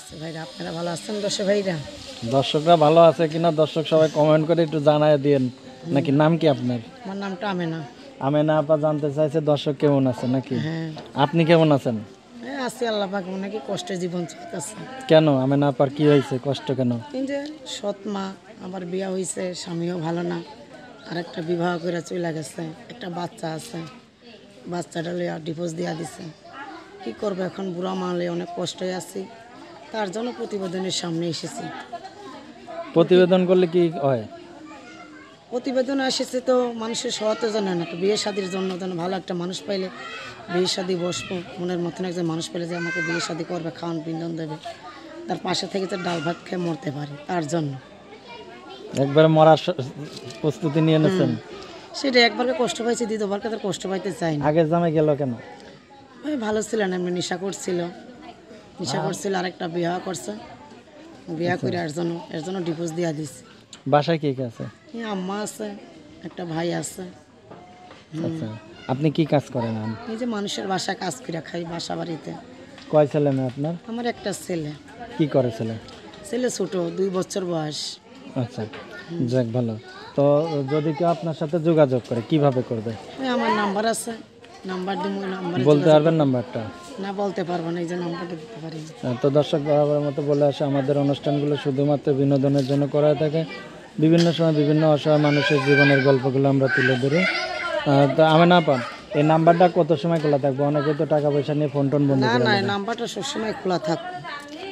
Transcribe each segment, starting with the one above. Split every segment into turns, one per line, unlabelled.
আছে ভাইরা, আপনারা ভালো আছেন দর্শক ভাইরা?
দর্শকরা ভালো আছে কিনা দর্শক সবাই কমেন্ট করে একটু জানায় দিন। নাকি নাম কি আপনার?
আমার নামটা আমেনা।
আমেনা আপা জানতে চাইছে দর্শক কেমন আছে নাকি?
হ্যাঁ,
আপনি কেমন আছেন?
আছি আল্লাহ পাক, অনেকে কষ্টের জীবন চলতেছে।
কেন আমেনা আপার কি হয়েছে, কষ্ট কেন?
এই যে সৎ মা, আবার বিয়া হয়েছে, স্বামীও ভালো না, আর একটা বিবাহ করে চলে গেছে, একটা বাচ্চা আছে, বাচ্চাটা লিয়া ডিভোর্স দিয়া দিছে। কি করবো এখন, বুড়া মালে অনেক কষ্টে আছি, তার জন্য প্রতিবেদনের সামনে এসেছি।
প্রতিবেদন করলে কি হয়?
প্রতিবেদনে এসেছে তো মানুষের সহায়তা জানে না, তো বিয়ে শাদির জন্য যেন ভালো একটা মানুষ পাইলে বিয়ে শাদি বসবো, মনের মতন একজন মানুষ পেলে যে আমাকে বিয়ে শাদি করবে, খাওয়ান পিন্দন দেবে, তার পাশে থেকে তো ডাল ভাত খেয়ে মরতে পারি, তার জন্য।
একবারে মরার প্রস্তুতি নিয়ে নিয়েছেন?
সেটা একবারকে কষ্ট পাইছি, দ্বিতীয়বারকে তার কষ্ট পাইতে চাই না।
আগের জামে গেল কেন?
ওই ভালো ছিল না, এমনি নেশা করছিল, আরেকটা বিবাহ করছে, বিয়া করে এর জন্য ডিভোর্স দিয়া দিছি।
বাসায় কে কে আছে?
এই আম্মা আছে, একটা ভাই আছে।
আচ্ছা, আপনি কি কাজ করেন?
এই যে মানুষের বাসায় কাজ করে খাই, বাসা বাড়িতে।
কয় ছেলে মেয়ে আপনার?
আমার একটা ছেলে।
কি করে ছেলে?
ছেলে ছোট, 2 বছর বয়স।
আচ্ছা, যাক ভালো। তো যদি কেউ আপনার সাথে যোগাযোগ করে কিভাবে করবে?
ওই আমার নাম্বার আছে, নাম্বার দিব, নাম্বারে
বলতে পারবেন নাম্বারটা?
না, বলতে পারবো না, এই যে নাম্বারটা দিতে পারি।
তো দর্শক বরাবরের মতো বলে আসে, আমাদের অনুষ্ঠানগুলো শুধুমাত্র বিনোদনের জন্য করা থাকে। বিভিন্ন সময় বিভিন্ন অসহায় মানুষের জীবনের গল্পগুলো আমরা তুলে ধরি। তো আমি না পান এই নাম্বারটা কত সময় খোলা থাকবে? অনেকে তো টাকা পয়সা নিয়ে ফোন টোন বন্ধ
না
করে
না,
দেয়।
নাম্বারটা সবসময় খোলা থাকবে।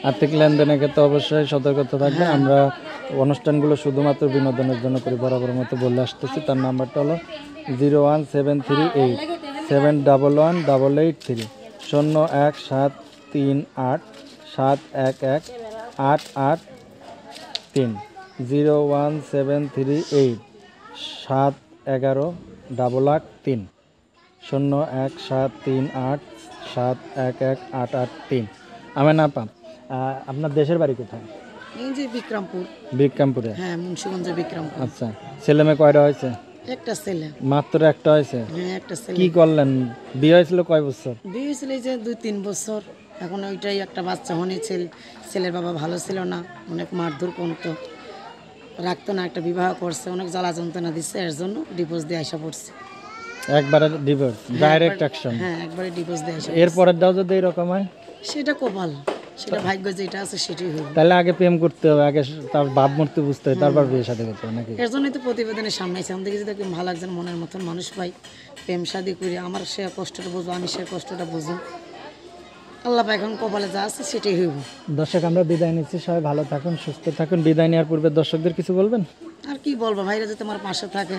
আর্থিক লেনদেনের ক্ষেত্রে অবশ্যই সতর্কতা থাকবে। আমরা অনুষ্ঠানগুলো শুধুমাত্র বিনোদনের জন্য করি, বরাবরের মতো বলে আসতেছি। তার নাম্বারটা হলো 01738711188 01738711883 01738711883 01738711883। আমি না পাম। আপনার দেশের বাড়ি কোথায়?
এই যে বিক্রমপুর।
বিক্রমপুরে?
হ্যাঁ, মুন্সিগঞ্জে বিক্রমপুর।
আচ্ছা, ছেলে মেয়ে কয়টা হয়েছে?
একটা ছেলে।
মাত্র একটা হয়েছে?
হ্যাঁ, একটা ছেলে।
কি করলেন? বিয়ে হয়েছিল কয় বছর?
বিয়ে হয়েছিল এই যে 2-3 বছর। এখন ওইটাই একটা বাচ্চা হনে, ছেলের বাবা ভালো ছিল না, অনেক মারধর করতো, রাখতো না, একটা বিবাহ করছে, অনেক জ্বালা যন্ত্রণা দিচ্ছে, এর জন্য ডিভোর্স দিয়ে আসা পড়ছে।
একবারে ডিভোর্স, ডাইরেক্ট অ্যাকশন?
হ্যাঁ, একবারে ডিভোর্স দিয়ে আসা।
এরপরের দাও যদি এরকম হয়?
সেটা কপাল, সেটা ভাগ্য, যেটা আছে সেটাই হইবে।
তাহলে আগে প্রেম করতে হবে, আগে তার ভাবমূর্তি বুঝতে হবে, তারপর বিয়ে শাদী করতে হবে নাকি?
এর জন্যই তো প্রতিবেদনের সামনে আছে, আমাদের যদি একদম ভালো একজন মনের মতন মানুষ পাই, প্রেম শাদি করি, আমার সে কষ্টটা বুঝবো, আমি সে কষ্টটা বুঝবো, আল্লাহ পাক এখন কপালে যা আছে সেটাই হইব।
দর্শক আমরা বিদায় নিচ্ছি, সবাই ভালো থাকুন, সুস্থ থাকুন। বিদায় নেওয়ার পূর্বে দর্শকদের কিছু বলবেন?
আর কি বলবো, ভাইরা যদি তোমার পাশে থাকে,